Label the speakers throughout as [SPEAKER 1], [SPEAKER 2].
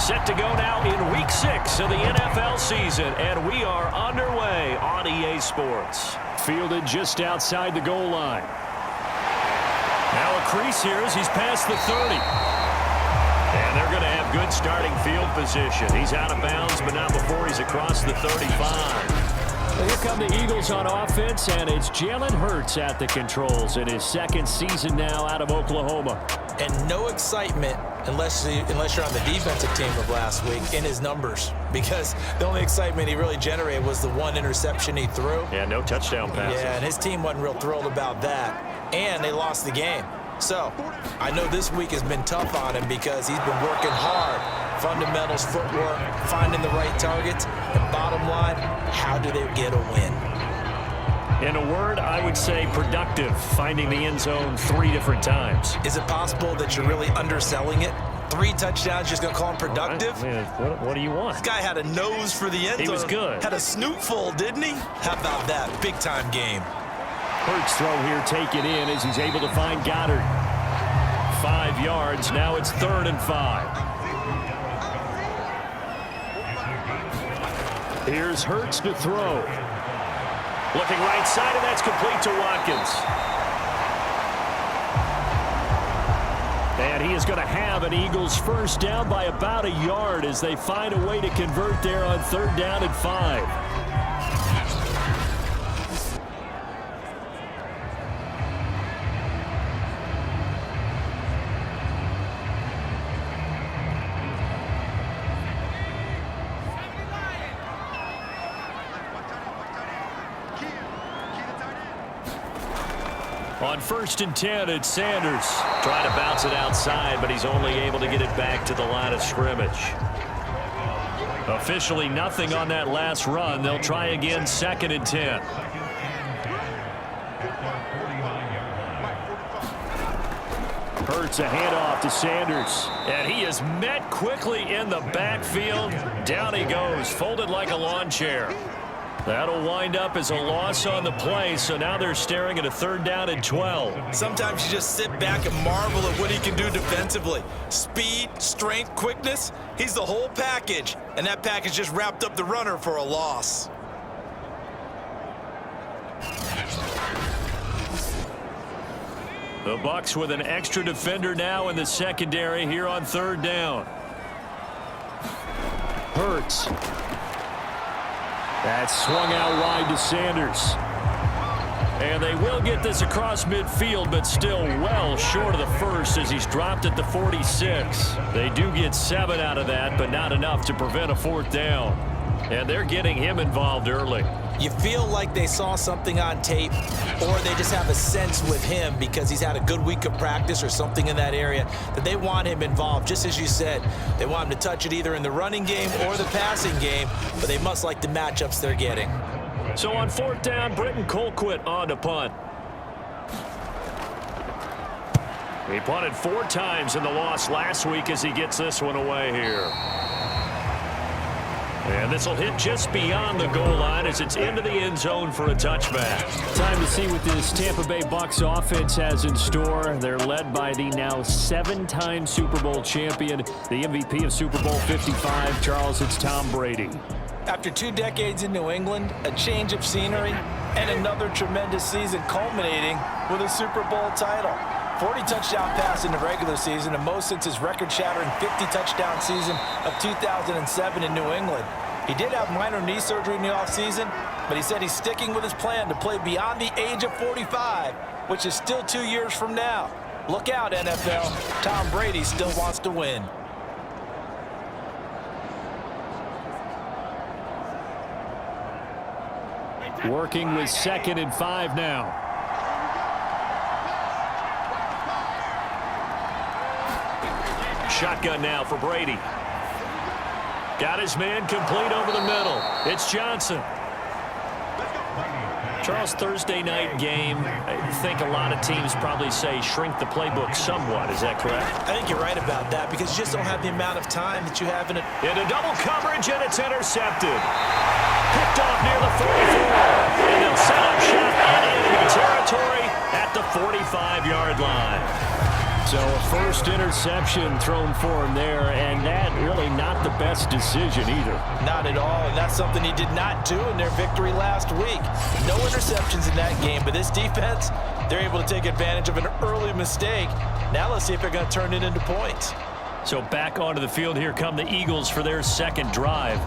[SPEAKER 1] Set to go now in Week 6 of the NFL season, and we are underway on EA Sports.
[SPEAKER 2] Fielded just outside the goal line.
[SPEAKER 1] Now a crease here as he's past the 30. And they're going to have good starting field position. He's out of bounds, but not before he's across the 35.
[SPEAKER 2] Well, here come the Eagles on offense, and it's Jalen Hurts at the controls in his second season now out of Oklahoma.
[SPEAKER 3] And no excitement unless you're on the defensive team of last week in his numbers, because the only excitement he really generated was the one interception he threw.
[SPEAKER 1] Yeah, no touchdown passes.
[SPEAKER 3] Yeah, and his team wasn't real thrilled about that, and they lost the game. So I know this week has been tough on him because he's been working hard. Fundamentals, footwork, finding the right targets, and bottom line, how do they get a win?
[SPEAKER 2] In a word, I would say productive, finding the end zone 3 different times.
[SPEAKER 3] Is it possible that you're really underselling it? 3 touchdowns, just going to call him productive?
[SPEAKER 2] What do you want?
[SPEAKER 3] This guy had a nose for the end zone.
[SPEAKER 2] He was good.
[SPEAKER 3] Had a snoot full, didn't he? How about that? Big-time game.
[SPEAKER 2] Hurts throw here, take it in as he's able to find Goddard. 5 yards, now it's 3rd and 5. Here's Hurts to throw.
[SPEAKER 1] Looking right side, and that's complete to Watkins.
[SPEAKER 2] And he is going to have an Eagles first down by about a yard as they find a way to convert there on 3rd down and 5. On 1st and 10, it's Sanders.
[SPEAKER 1] Trying to bounce it outside, but he's only able to get it back to the line of scrimmage.
[SPEAKER 2] Officially nothing on that last run. They'll try again 2nd and 10. Hurts a handoff to Sanders.
[SPEAKER 1] And he is met quickly in the backfield. Down he goes, folded like a lawn chair.
[SPEAKER 2] That'll wind up as a loss on the play, so now they're staring at a 3rd down and 12.
[SPEAKER 3] Sometimes you just sit back and marvel at what he can do defensively. Speed, strength, quickness, he's the whole package. And that package just wrapped up the runner for a loss.
[SPEAKER 2] The Bucs with an extra defender now in the secondary here on 3rd down. Hurts. That's swung out wide to Sanders. And they will get this across midfield, but still well short of the first as he's dropped at the 46. They do get 7 out of that, but not enough to prevent a 4th down. And they're getting him involved early.
[SPEAKER 3] You feel like they saw something on tape, or they just have a sense with him because he's had a good week of practice or something in that area that they want him involved. Just as you said, they want him to touch it either in the running game or the passing game, but they must like the matchups they're getting.
[SPEAKER 2] So on 4th down, Britton Colquitt on to punt. He punted 4 times in the loss last week as he gets this one away here. And this will hit just beyond the goal line as it's into the end zone for a touchback. Time to see what this Tampa Bay Bucs offense has in store. They're led by the now 7-time Super Bowl champion, the MVP of Super Bowl 55. Charles, it's Tom Brady.
[SPEAKER 3] After 2 decades in New England, a change of scenery, and another tremendous season culminating with a Super Bowl title. 40 touchdown pass in the regular season, and most since his record-shattering 50-touchdown season of 2007 in New England. He did have minor knee surgery in the offseason, but he said he's sticking with his plan to play beyond the age of 45, which is still 2 years from now. Look out, NFL. Tom Brady still wants to win.
[SPEAKER 2] Working with 2nd and 5 now.
[SPEAKER 1] Shotgun now for Brady. Got his man complete over the middle. It's Johnson.
[SPEAKER 2] Charles, Thursday night game, I think a lot of teams probably say shrink the playbook somewhat. Is that correct?
[SPEAKER 3] I think you're right about that because you just don't have the amount of time that you have in it.
[SPEAKER 1] Into double coverage, and it's intercepted. Picked off near the 44. And they'll set up shop in enemy territory at the 45-yard line.
[SPEAKER 2] So a first interception thrown for him there, and that really not the best decision either.
[SPEAKER 3] Not at all, and that's something he did not do in their victory last week. No interceptions in that game, but this defense, they're able to take advantage of an early mistake. Now let's see if they're going to turn it into points.
[SPEAKER 2] So back onto the field, here come the Eagles for their second drive.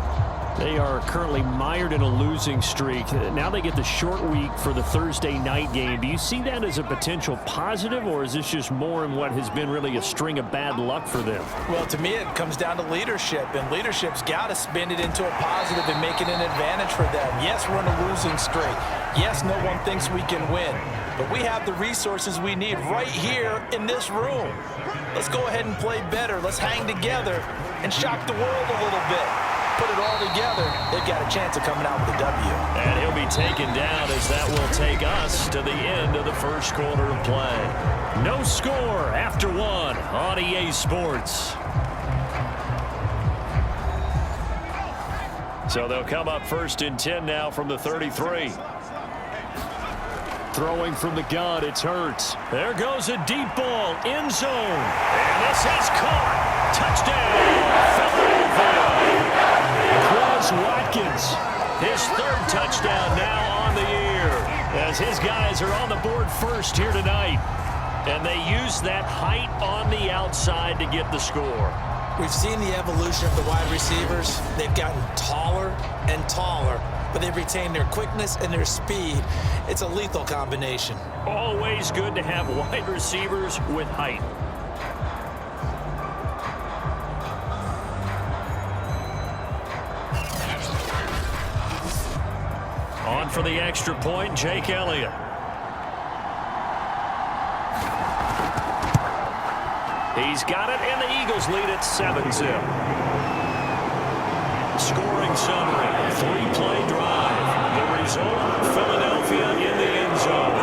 [SPEAKER 2] They are currently mired in a losing streak. Now they get the short week for the Thursday night game. Do you see that as a potential positive, or is this just more in what has been really a string of bad luck for them?
[SPEAKER 3] Well, to me, it comes down to leadership, and leadership's got to spin it into a positive and make it an advantage for them. Yes, we're in a losing streak. Yes, no one thinks we can win, but we have the resources we need right here in this room. Let's go ahead and play better. Let's hang together and shock the world a little bit. Put it all together, they've got a chance of coming out with a W.
[SPEAKER 2] And he'll be taken down as that will take us to the end of the first quarter of play. No score after one on EA Sports. So they'll come up 1st and 10 now from the 33. Throwing from the gun, it's Hurts. There goes a deep ball, end zone. And this is caught. Touchdown, Philadelphia. Watkins, his 3rd touchdown now on the year, as his guys are on the board first here tonight. And they use that height on the outside to get the score.
[SPEAKER 3] We've seen the evolution of the wide receivers. They've gotten taller and taller, but they've retained their quickness and their speed. It's a lethal combination.
[SPEAKER 2] Always good to have wide receivers with height. On for the extra point, Jake Elliott. He's got it, and the Eagles lead at 7-0. Scoring summary, 3-play drive. The result, Philadelphia in the end zone.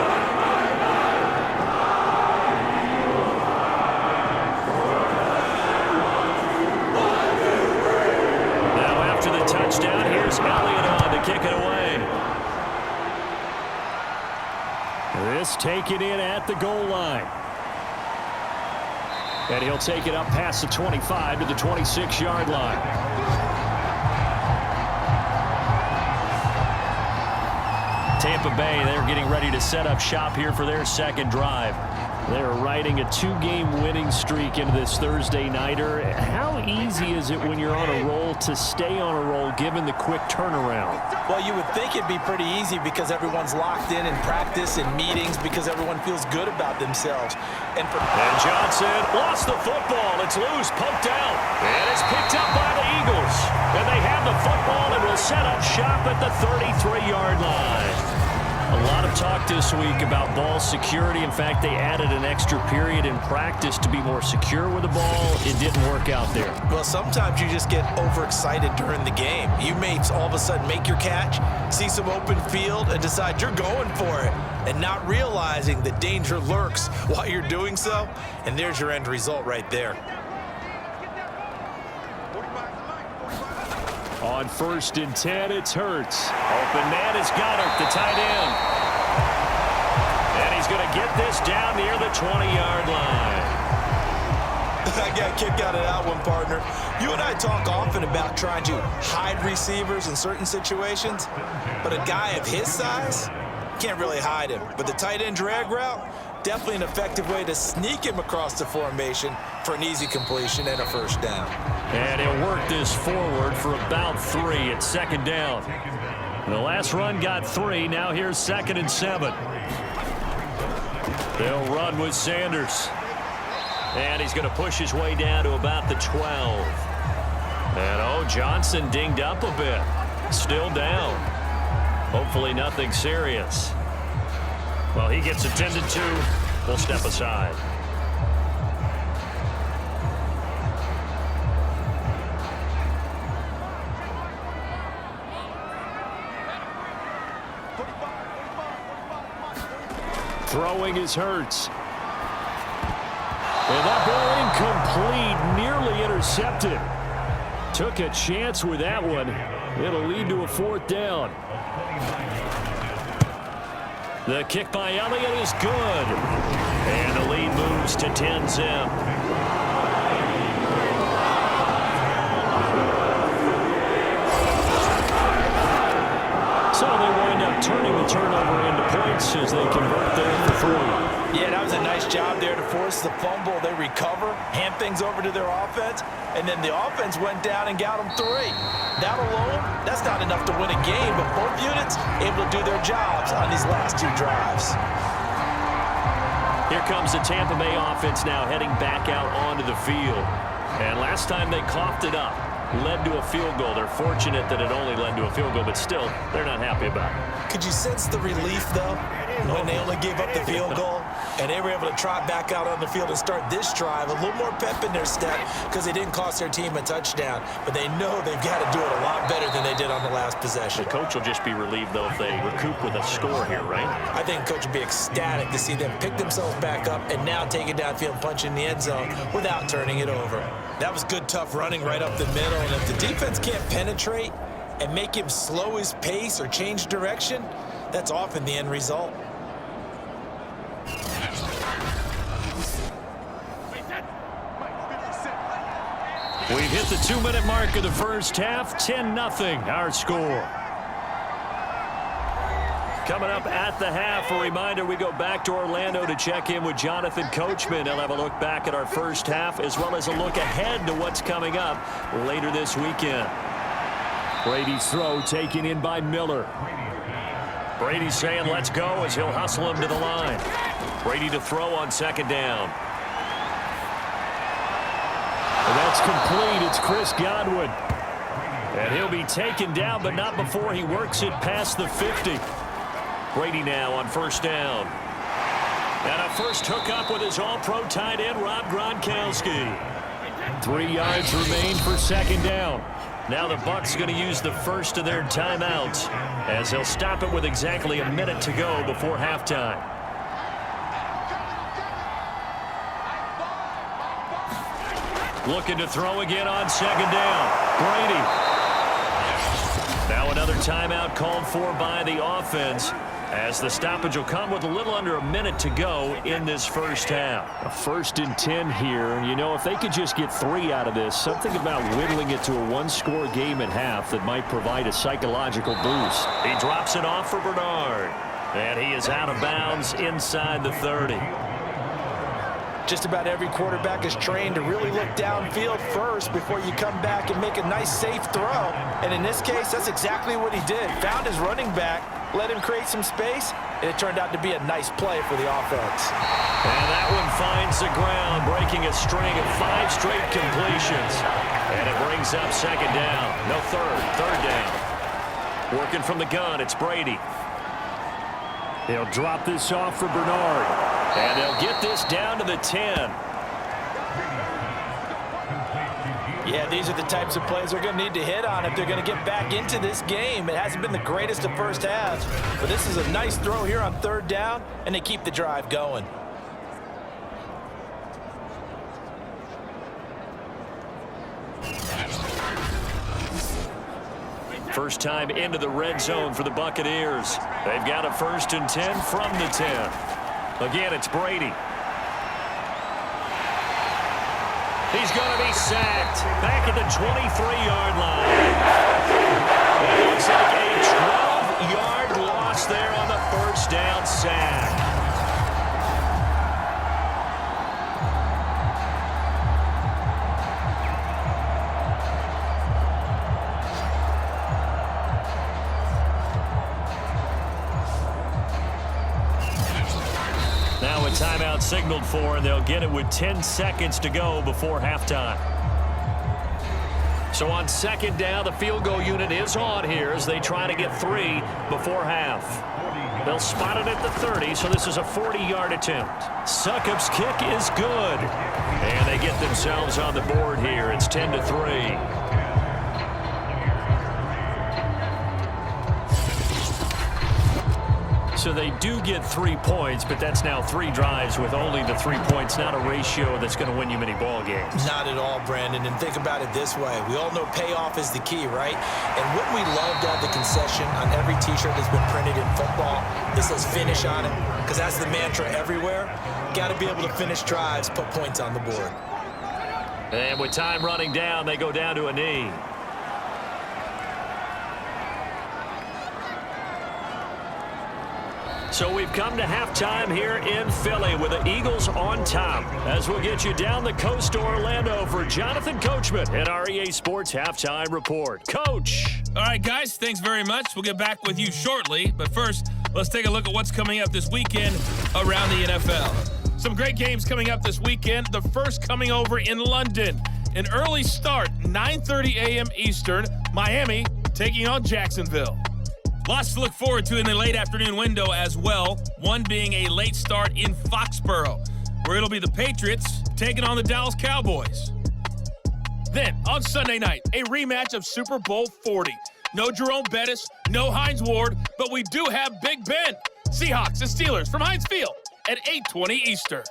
[SPEAKER 2] Now after the touchdown, here's Elliott on to kick it away. This taken in at the goal line. And he'll take it up past the 25 to the 26-yard line. Tampa Bay, they're getting ready to set up shop here for their second drive. They're riding a 2-game winning streak into this Thursday nighter. How easy is it when you're on a roll to stay on a roll given the quick turnaround?
[SPEAKER 3] Well, you would think it'd be pretty easy because everyone's locked in practice and meetings because everyone feels good about themselves. And
[SPEAKER 2] Johnson lost the football. It's loose, poked out. And it's picked up by the Eagles. And they have the football and will set up shop at the 33-yard line. A lot of talk this week about ball security. In fact, they added an extra period in practice to be more secure with the ball. It didn't work out there.
[SPEAKER 3] Well, sometimes you just get overexcited during the game. You may all of a sudden make your catch, see some open field, and decide you're going for it, and not realizing the danger lurks while you're doing so. And there's your end result right there.
[SPEAKER 2] On 1st and 10, it's Hurts. Open man is Goddard, the tight end. And he's going to get this down near the 20-yard line.
[SPEAKER 3] I got a kick out of that one, partner. You and I talk often about trying to hide receivers in certain situations, but a guy of his size can't really hide him. But the tight end drag route, definitely an effective way to sneak him across the formation for an easy completion and a first down.
[SPEAKER 2] And he'll work this forward for about 3 at 2nd down. The last run got 3. Now here's 2nd and 7. They'll run with Sanders. And he's going to push his way down to about the 12. And, Johnson dinged up a bit. Still down. Hopefully nothing serious. Well, he gets attended to. They'll step aside. Throwing is Hurts. And that ball incomplete, nearly intercepted. Took a chance with that one. It'll lead to a 4th down. The kick by Elliott is good.
[SPEAKER 1] And the lead moves to 10-zip.
[SPEAKER 2] So they wind up turning the turnover into points as they convert there for 3.
[SPEAKER 3] Yeah, that was a nice job there to force the fumble. They recover, hand things over to their offense, and then the offense went down and got them 3. That alone, that's not enough to win a game, but both units able to do their jobs on these last 2 drives.
[SPEAKER 2] Here comes the Tampa Bay offense now heading back out onto the field. And last time they coughed it up, led to a field goal. They're fortunate that it only led to a field goal, but still, they're not happy about it.
[SPEAKER 3] Could you sense the relief, though, when they only gave up the field goal and they were able to trot back out on the field and start this drive? A little more pep in their step because they didn't cost their team a touchdown, but they know they've got to do it a lot better than they did on the last possession.
[SPEAKER 1] The coach will just be relieved, though, if they recoup with a score here, right?
[SPEAKER 3] I think coach would be ecstatic to see them pick themselves back up and now take it downfield and punch in the end zone without turning it over. That was good, tough running right up the middle, and if the defense can't penetrate and make him slow his pace or change direction, that's often the end result.
[SPEAKER 2] We've hit the 2-minute mark of the first half. 10-0 our score. Coming up at the half, a reminder, we go back to Orlando to check in with Jonathan Coachman. He'll have a look back at our first half as well as a look ahead to what's coming up later this weekend. Brady's throw taken in by Miller. Brady's saying let's go as he'll hustle him to the line. Brady to throw on 2nd down. And that's complete. It's Chris Godwin. And he'll be taken down, but not before he works it past the 50. Brady now on 1st down. And a first hookup with his all-pro tight end, Rob Gronkowski. 3 yards remain for 2nd down. Now the Bucs going to use the first of their timeouts as he'll stop it with exactly a minute to go before halftime. Looking to throw again on 2nd down. Brady. Now another timeout called for by the offense as the stoppage will come with a little under a minute to go in this first half. A 1st and 10 here, and you know, if they could just get 3 out of this, something about whittling it to a 1-score game at half that might provide a psychological boost.
[SPEAKER 1] He drops it off for Bernard, and he is out of bounds inside the 30.
[SPEAKER 3] Just about every quarterback is trained to really look downfield first before you come back and make a nice, safe throw. And in this case, that's exactly what he did. Found his running back, let him create some space, and it turned out to be a nice play for the offense.
[SPEAKER 1] And that one finds the ground, breaking a string of 5 straight completions. And it brings up 2nd down. No, 3rd down. Working from the gun, it's Brady.
[SPEAKER 2] They'll drop this off for Bernard.
[SPEAKER 1] And they'll get this down to the 10.
[SPEAKER 3] Yeah, these are the types of plays they're going to need to hit on if they're going to get back into this game. It hasn't been the greatest of first halves, but this is a nice throw here on 3rd down, and they keep the drive going.
[SPEAKER 1] First time into the red zone for the Buccaneers. They've got a 1st and 10 from the 10. Again, it's Brady. He's going to be sacked back at the 23-yard line. It looks like a 12-yard loss there on the 1st down sack. Now a timeout signaled for, and they'll get it with 10 seconds to go before halftime. So on 2nd down, the field goal unit is on here as they try to get 3 before half. They'll spot it at the 30, so this is a 40-yard attempt. Succop's kick is good. And they get themselves on the board here. It's 10-3. So they do get 3 points, but that's now 3 drives with only the 3 points, not a ratio that's going to win you many ball games.
[SPEAKER 3] Not at all, Brandon. And think about it this way. We all know payoff is the key, right? And wouldn't we love to have the concession on every T-shirt that's been printed in football that says finish on it? Because that's the mantra everywhere. Got to be able to finish drives, put points on the board.
[SPEAKER 1] And with time running down, they go down to a knee. So we've come to halftime here in Philly with the Eagles on top. As we'll get you down the coast to Orlando for Jonathan Coachman and our EA Sports Halftime Report. Coach.
[SPEAKER 4] All right, guys, thanks very much. We'll get back with you shortly. But first, let's take a look at what's coming up this weekend around the NFL. Some great games coming up this weekend. The first coming over in London. An early start, 9:30 a.m. Eastern. Miami taking on Jacksonville. Lots to look forward to in the late afternoon window as well, one being a late start in Foxborough, where it'll be the Patriots taking on the Dallas Cowboys. Then, on Sunday night, a rematch of Super Bowl 40. No Jerome Bettis, no Hines Ward, but we do have Big Ben. Seahawks and Steelers from Heinz Field at 8:20 Eastern.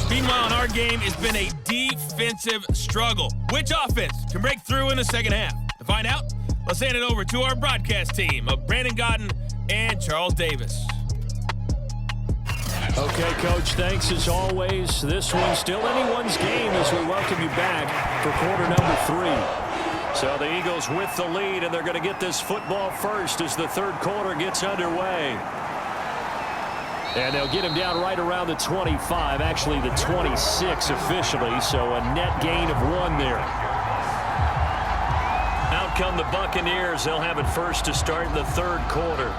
[SPEAKER 4] Meanwhile, in our game, it's been a defensive struggle. Which offense can break through in the second half? To find out, let's hand it over to our broadcast team of Brandon Godden and Charles Davis.
[SPEAKER 1] Okay, Coach, thanks as always. This one's still anyone's game as we welcome you back for quarter number 3. So the Eagles with the lead, and they're going to get this football first as the third quarter gets underway. And they'll get him down right around the 25, actually the 26 officially, so a net gain of 1 there. Out come the Buccaneers. They'll have it first to start the third quarter.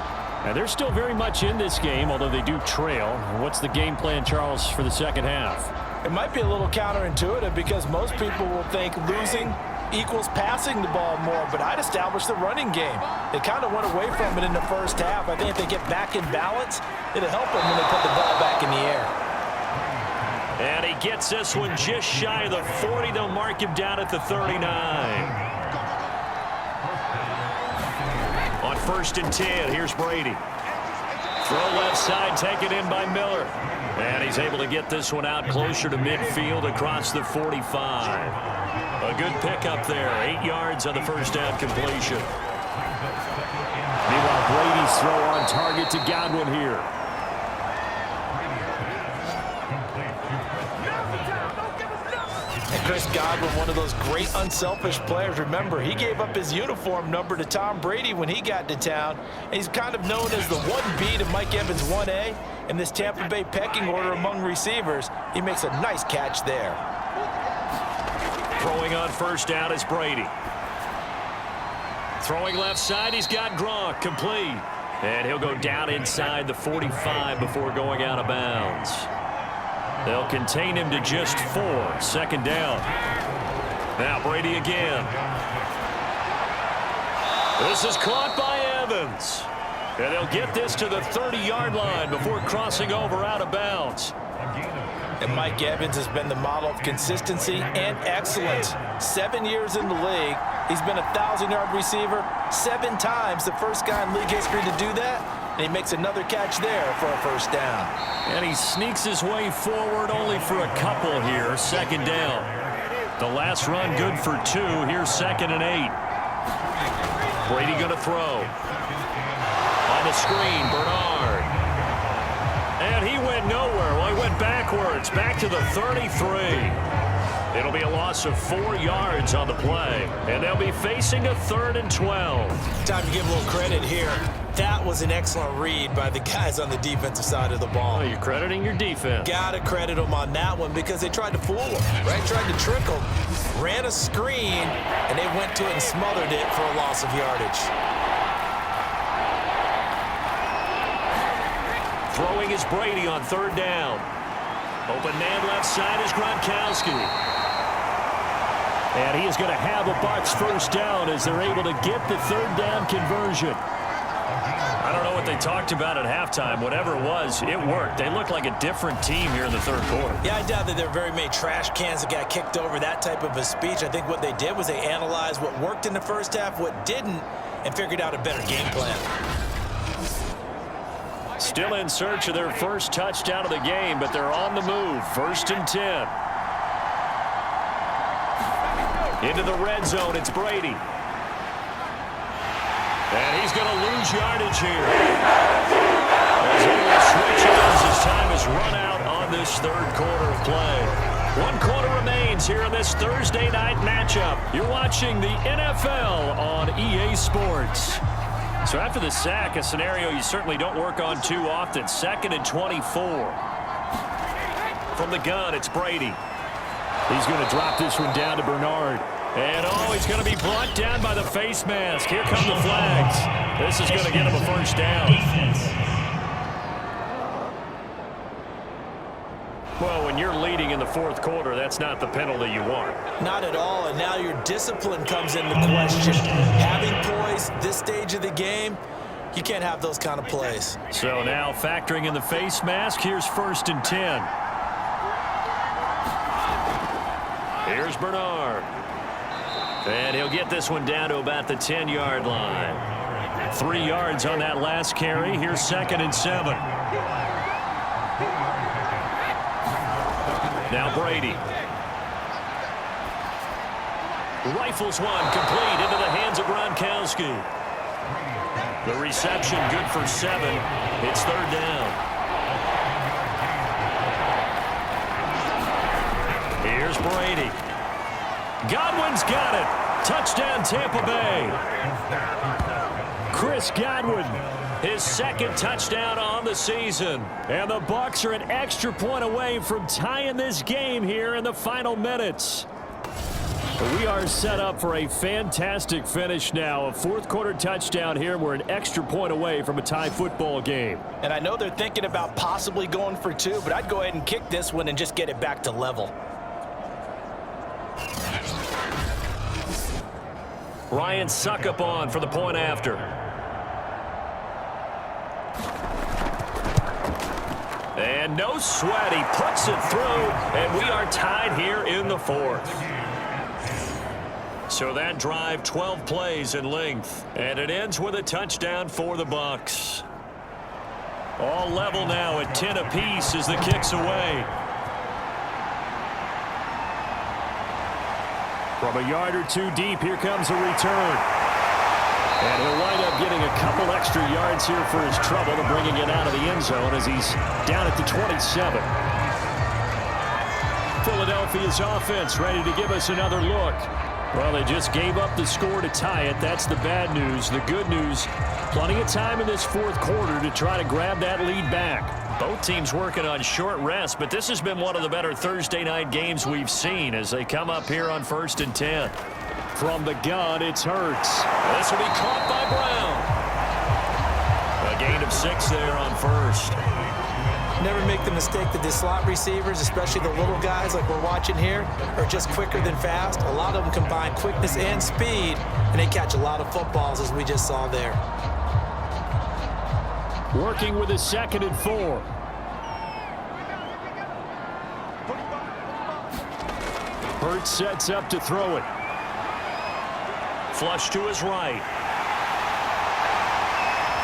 [SPEAKER 1] And they're still very much in this game, although they do trail. What's the game plan, Charles, for the second half?
[SPEAKER 3] It might be a little counterintuitive because most people will think losing equals passing the ball more, but I'd establish the running game. They kind of went away from it in the first half. I think if they get back in balance, it'll help them when they put the ball back in the air.
[SPEAKER 1] And he gets this one just shy of the 40. They'll mark him down at the 39. On 1st and 10, here's Brady. Throw left side, taken in by Miller. And he's able to get this one out closer to midfield across the 45. A good pickup there, 8 yards on the first down completion. Meanwhile, Brady's throw on target to Godwin here.
[SPEAKER 3] And Chris Godwin, one of those great unselfish players. Remember, he gave up his uniform number to Tom Brady when he got to town. And he's kind of known as the 1B to Mike Evans 1A. In this Tampa Bay pecking order among receivers, he makes a nice catch there.
[SPEAKER 1] Throwing on first down is Brady. Throwing left side, he's got Gronk, complete. And he'll go down inside the 45 before going out of bounds. They'll contain him to just 4. Second down. Now Brady again. This is caught by Evans. And they'll get this to the 30-yard line before crossing over out of bounds.
[SPEAKER 3] And Mike Evans has been the model of consistency and excellence. 7 years in the league. He's been a 1,000-yard receiver 7 times, the first guy in league history to do that. And he makes another catch there for a first down.
[SPEAKER 1] And he sneaks his way forward only for a couple here. Second down. The last run good for 2. Here's 2nd and 8. Brady going to throw. On the screen, Bernard. And he went nowhere. Well, he went backwards. Back to the 33. It'll be a loss of 4 yards on the play. And they'll be facing a 3rd and 12.
[SPEAKER 3] Time to give a little credit here. That was an excellent read by the guys on the defensive side of the ball.
[SPEAKER 1] Oh, you're crediting your defense.
[SPEAKER 3] Gotta credit them on that one because they tried to fool him, right? Tried to trick him. Ran a screen, and they went to it and smothered it for a loss of yardage.
[SPEAKER 1] Throwing is Brady on 3rd down. Open man left side is Gronkowski. And he is going to have a Bucs first down as they're able to get the 3rd down conversion. I don't know what they talked about at halftime. Whatever it was, it worked. They look like a different team here in the 3rd quarter.
[SPEAKER 3] Yeah, I doubt that there are very many trash cans that got kicked over, that type of a speech. I think what they did was they analyzed what worked in the first half, what didn't, and figured out a better game plan.
[SPEAKER 2] Still in search of their first touchdown of the game, but they're on the move. 1st and 10. Into the red zone, it's Brady. And he's going to lose yardage here. As he will switch as his time is run out on this 3rd quarter of play. 1 quarter remains here in this Thursday night matchup. You're watching the NFL on EA Sports. So after the sack, a scenario you certainly don't work on too often. 2nd and 24. From the gun, it's Brady. He's going to drop this one down to Bernard. And, he's going to be brought down by the face mask. Here come the flags. This is going to get him a 1st down. Well, when you're leading in the 4th quarter, that's not the penalty you want.
[SPEAKER 3] Not at all, and now your discipline comes into question. Having poise this stage of the game, you can't have those kind of plays.
[SPEAKER 2] So now factoring in the face mask, here's 1st and 10. Here's Bernard. And he'll get this one down to about the 10-yard line. 3 yards on that last carry. Here's 2nd and 7. Now Brady. Rifles one, complete into the hands of Gronkowski. The reception good for 7. It's 3rd down. Here's Brady. Godwin's got it. Touchdown, Tampa Bay. Chris Godwin, his 2nd touchdown on the season. And the Bucs are an extra point away from tying this game here in the final minutes. We are set up for a fantastic finish now. A 4th quarter touchdown here. We're an extra point away from a tie football game.
[SPEAKER 3] And I know they're thinking about possibly going for 2, but I'd go ahead and kick this one and just get it back to level.
[SPEAKER 1] Ryan Suckup on for the point after. And no sweat. He puts it through, and we are tied here in the 4th. So that drive, 12 plays in length, and it ends with a touchdown for the Bucs. All level now at 10 apiece as the kick's away.
[SPEAKER 2] From a yard or 2 deep, here comes a return. And he'll wind up getting a couple extra yards here for his trouble to bringing it out of the end zone as he's down at the 27. Philadelphia's offense ready to give us another look. Well, they just gave up the score to tie it. That's the bad news. The good news, plenty of time in this 4th quarter to try to grab that lead back.
[SPEAKER 1] Both teams working on short rest, but this has been one of the better Thursday night games we've seen as they come up here on 1st and 10.
[SPEAKER 2] From the gun, it's Hurts.
[SPEAKER 1] This will be caught by Brown. A gain of 6 there on 1st.
[SPEAKER 3] Never make the mistake that the slot receivers, especially the little guys like we're watching here, are just quicker than fast. A lot of them combine quickness and speed, and they catch a lot of footballs, as we just saw there.
[SPEAKER 2] Working with a 2nd and 4. Hurts sets up to throw it.
[SPEAKER 1] Flush to his right.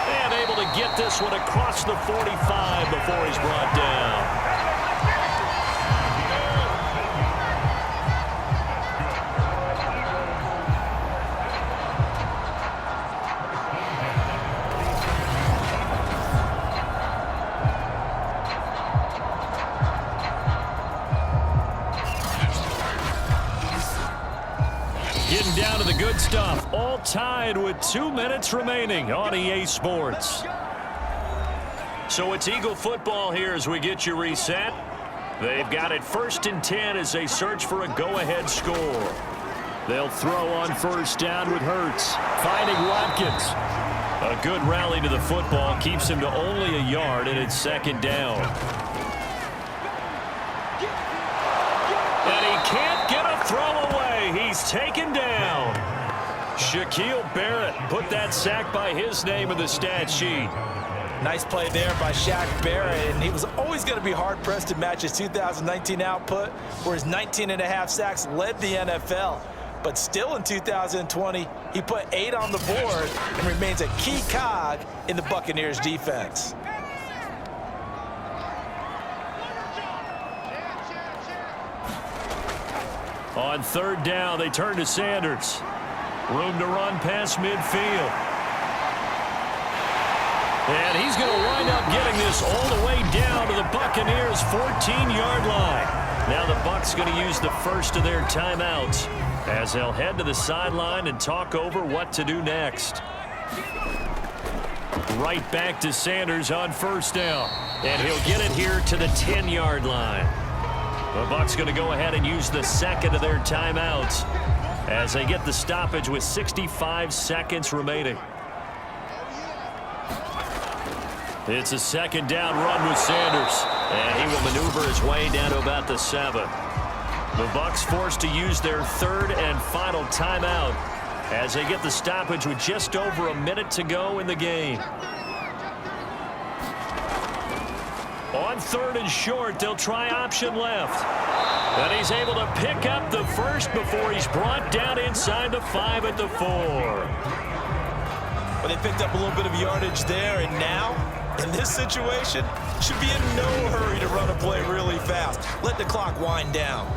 [SPEAKER 1] And able to get this one across the 45 before he's brought down.
[SPEAKER 2] Getting down to the good stuff. All tied with 2 minutes remaining on EA Sports.
[SPEAKER 1] So it's Eagle football here as we get you reset. They've got it 1st and 10 as they search for a go-ahead score.
[SPEAKER 2] They'll throw on 1st down with Hurts. Finding Watkins.
[SPEAKER 1] A good rally to the football keeps him to only a yard, and it's 2nd down. And he can't get a throw away. He's taken down. Shaquille Barrett put that sack by his name in the stat sheet.
[SPEAKER 3] Nice play there by Shaq Barrett, and he was always going to be hard-pressed to match his 2019 output, where his 19.5 sacks led the NFL. But still in 2020, he put 8 on the board and remains a key cog in the Buccaneers defense.
[SPEAKER 2] On third down, they turn to Sanders. Room to run past midfield. And he's going to wind up getting this all the way down to the Buccaneers' 14-yard line. Now the Bucs going to use the first of their timeouts as they'll head to the sideline and talk over what to do next. Right back to Sanders on first down. And he'll get it here to the 10-yard line. The Bucs going to go ahead and use the second of their timeouts as they get the stoppage with 65 seconds remaining. It's a second down run with Sanders. And he will maneuver his way down to about the 7. The Bucs forced to use their third and final timeout as they get the stoppage with just over a minute to go in the game. On third and short, they'll try option left. And he's able to pick up the first before he's brought down inside the 5 at the 4.
[SPEAKER 3] Well, they picked up a little bit of yardage there, and now, in this situation, should be in no hurry to run a play really fast. Let the clock wind down.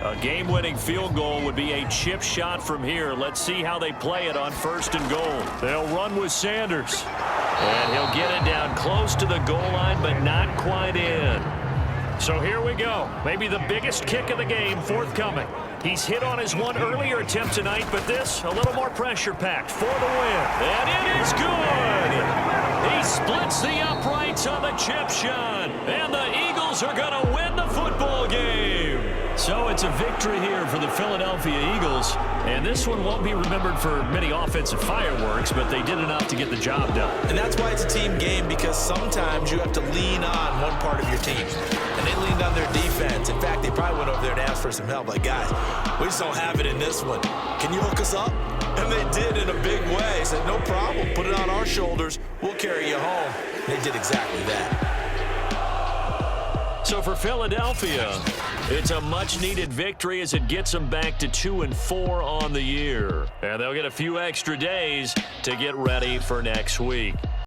[SPEAKER 2] A game-winning field goal would be a chip shot from here. Let's see how they play it on first and goal. They'll run with Sanders. And he'll get it down close to the goal line, but not quite in. So here we go. Maybe the biggest kick of the game forthcoming. He's hit on his one earlier attempt tonight, but this a little more pressure-packed for the win. And it is good. He splits the uprights on the chip shot. And the Eagles are going to win the football game. So it's a victory here for the Philadelphia Eagles. And this one won't be remembered for many offensive fireworks, but they did enough to get the job done.
[SPEAKER 3] And that's why it's a team game, because sometimes you have to lean on one part of your team. And they leaned on their defense. In fact, they probably went over there and asked for some help. Like, guys, we just don't have it in this one. Can you hook us up? And they did in a big way. Said, no problem. Put it on our shoulders. We'll carry you home. They did exactly that.
[SPEAKER 2] So for Philadelphia, it's a much-needed victory as it gets them back to 2-4 on the year. And they'll get a few extra days to get ready for next week.